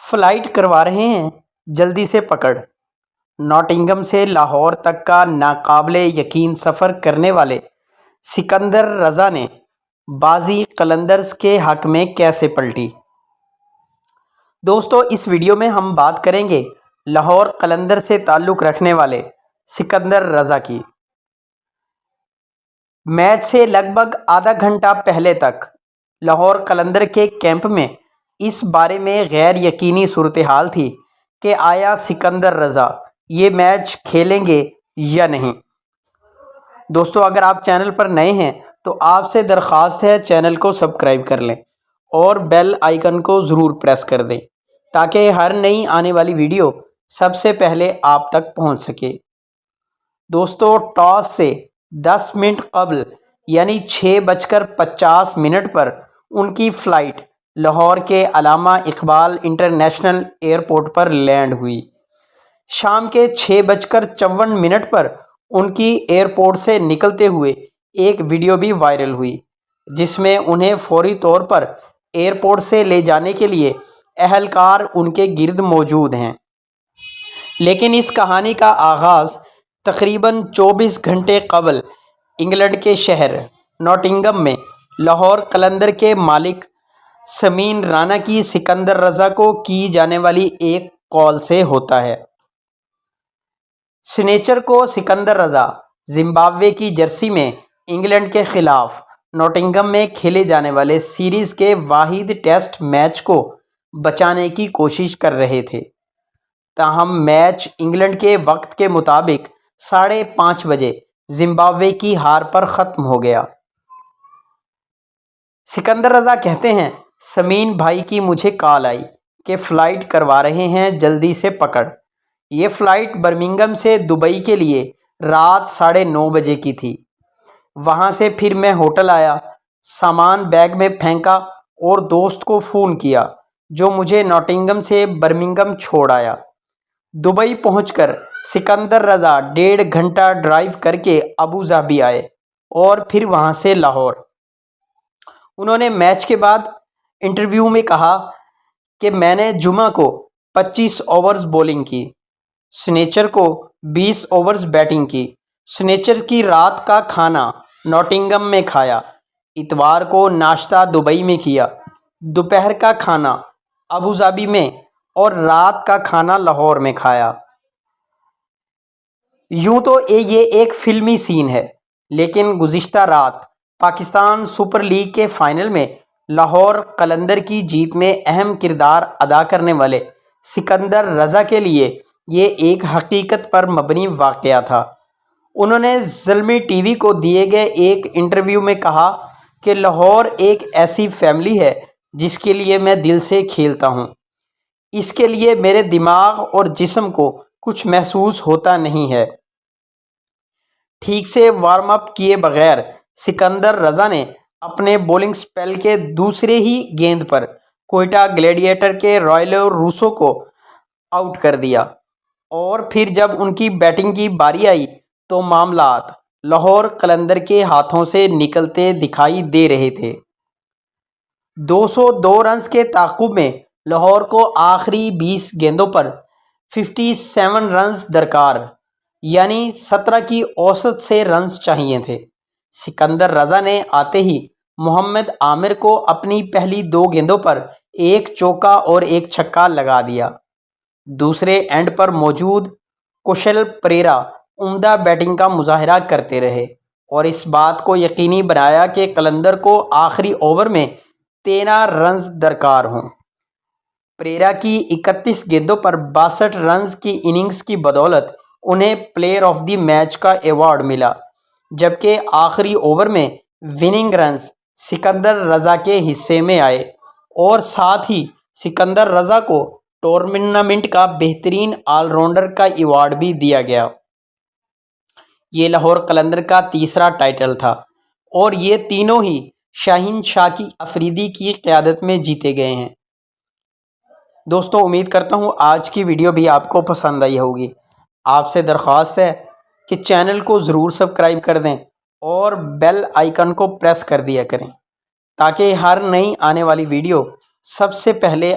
Flight کروا رہے ہیں جلدی سے پکڑ۔ ناٹنگم سے لاہور تک کا ناقابل یقین سفر کرنے والے سکندر رضا نے بازی قلندرز کے حق میں کیسے پلٹی؟ دوستو، اس ویڈیو میں ہم بات کریں گے لاہور قلندر سے تعلق رکھنے والے سکندر رضا کی۔ میچ سے لگ بھگ آدھا گھنٹہ پہلے تک لاہور قلندر کے کیمپ میں اس بارے میں غیر یقینی صورتحال تھی کہ آیا سکندر رضا یہ میچ کھیلیں گے یا نہیں۔ دوستو، اگر آپ چینل پر نئے ہیں تو آپ سے درخواست ہے چینل کو سبسکرائب کر لیں اور بیل آئیکن کو ضرور پریس کر دیں تاکہ ہر نئی آنے والی ویڈیو سب سے پہلے آپ تک پہنچ سکے۔ دوستو، ٹاس سے 10 منٹ قبل یعنی 6:50 پر ان کی فلائٹ لاہور کے علامہ اقبال انٹرنیشنل ایئرپورٹ پر لینڈ ہوئی۔ شام کے 6:54 پر ان کی ایئرپورٹ سے نکلتے ہوئے ایک ویڈیو بھی وائرل ہوئی جس میں انہیں فوری طور پر ایئرپورٹ سے لے جانے کے لیے اہلکار ان کے گرد موجود ہیں۔ لیکن اس کہانی کا آغاز تقریباً 24 گھنٹے قبل انگلینڈ کے شہر ناٹنگم میں لاہور قلندر کے مالک سمین رانا کی سکندر رضا کو کی جانے والی ایک کال سے ہوتا ہے۔ سنیچر کو سکندر رضا زمبابوے کی جرسی میں انگلینڈ کے خلاف ناٹنگم میں کھیلے جانے والے سیریز کے واحد ٹیسٹ میچ کو بچانے کی کوشش کر رہے تھے، تاہم میچ انگلینڈ کے وقت کے مطابق 5:30 بجے زمبابوے کی ہار پر ختم ہو گیا۔ سکندر رضا کہتے ہیں، سمین بھائی کی مجھے کال آئی کہ فلائٹ کروا رہے ہیں جلدی سے پکڑ۔ یہ فلائٹ برمنگھم سے دبئی کے لیے رات 9:30 بجے کی تھی۔ وہاں سے پھر میں ہوٹل آیا، سامان بیگ میں پھینکا اور دوست کو فون کیا جو مجھے ناٹنگم سے برمنگھم چھوڑ آیا۔ دبئی پہنچ کر سکندر رضا 1.5 گھنٹہ ڈرائیو کر کے ابوظہبی آئے اور پھر وہاں سے لاہور۔ انہوں نے میچ کے بعد انٹرویو میں کہا کہ میں نے جمعہ کو 25 اوورز بولنگ کی، سنیچر کو 20 اوورز بیٹنگ کی۔ سنیچر کی رات کا کھانا ناٹنگم میں کھایا، اتوار کو ناشتہ دبئی میں کیا، دوپہر کا کھانا ابوظہبی میں اور رات کا کھانا لاہور میں کھایا۔ یوں تو یہ ایک فلمی سین ہے، لیکن گزشتہ رات پاکستان سپر لیگ کے فائنل میں لاہور قلندر کی جیت میں اہم کردار ادا کرنے والے سکندر رضا کے لیے یہ ایک حقیقت پر مبنی واقعہ تھا۔ انہوں نے زلمی ٹی وی کو دیے گئے ایک انٹرویو میں کہا کہ لاہور ایک ایسی فیملی ہے جس کے لیے میں دل سے کھیلتا ہوں۔ اس کے لیے میرے دماغ اور جسم کو کچھ محسوس ہوتا نہیں ہے۔ ٹھیک سے وارم اپ کیے بغیر سکندر رضا نے اپنے بولنگ سپیل کے دوسرے ہی گیند پر کوئٹہ گلیڈیٹر کے رائلو روسو کو آؤٹ کر دیا، اور پھر جب ان کی بیٹنگ کی باری آئی تو معاملات لاہور قلندر کے ہاتھوں سے نکلتے دکھائی دے رہے تھے۔ 202 رنز کے تعاقب میں لاہور کو آخری 20 گیندوں پر 57 رنز درکار یعنی 17 کی اوسط سے رنز چاہیے تھے۔ سکندر رضا نے آتے ہی محمد عامر کو اپنی پہلی 2 گیندوں پر ایک چوکا اور ایک چھکا لگا دیا۔ دوسرے اینڈ پر موجود کشل پریرا عمدہ بیٹنگ کا مظاہرہ کرتے رہے اور اس بات کو یقینی بنایا کہ قلندر کو آخری اوور میں 13 رنز درکار ہوں۔ پریرا کی 31 گیندوں پر 62 رنز کی اننگز کی بدولت انہیں پلیئر آف دی میچ کا ایوارڈ ملا، جبکہ آخری اوور میں وننگ رنز سکندر رضا کے حصے میں آئے اور ساتھ ہی سکندر رضا کو ٹورنامنٹ کا بہترین آل راؤنڈر کا ایوارڈ بھی دیا گیا۔ یہ لاہور قلندر کا تیسرا ٹائٹل تھا اور یہ تینوں ہی شاہین شاہ کی افریدی کی قیادت میں جیتے گئے ہیں۔ دوستو، امید کرتا ہوں آج کی ویڈیو بھی آپ کو پسند آئی ہوگی۔ آپ سے درخواست ہے کہ چینل کو ضرور سبسکرائب کر دیں اور بیل آئیکن کو پریس کر دیا کریں تاکہ ہر نئی آنے والی ویڈیو سب سے پہلے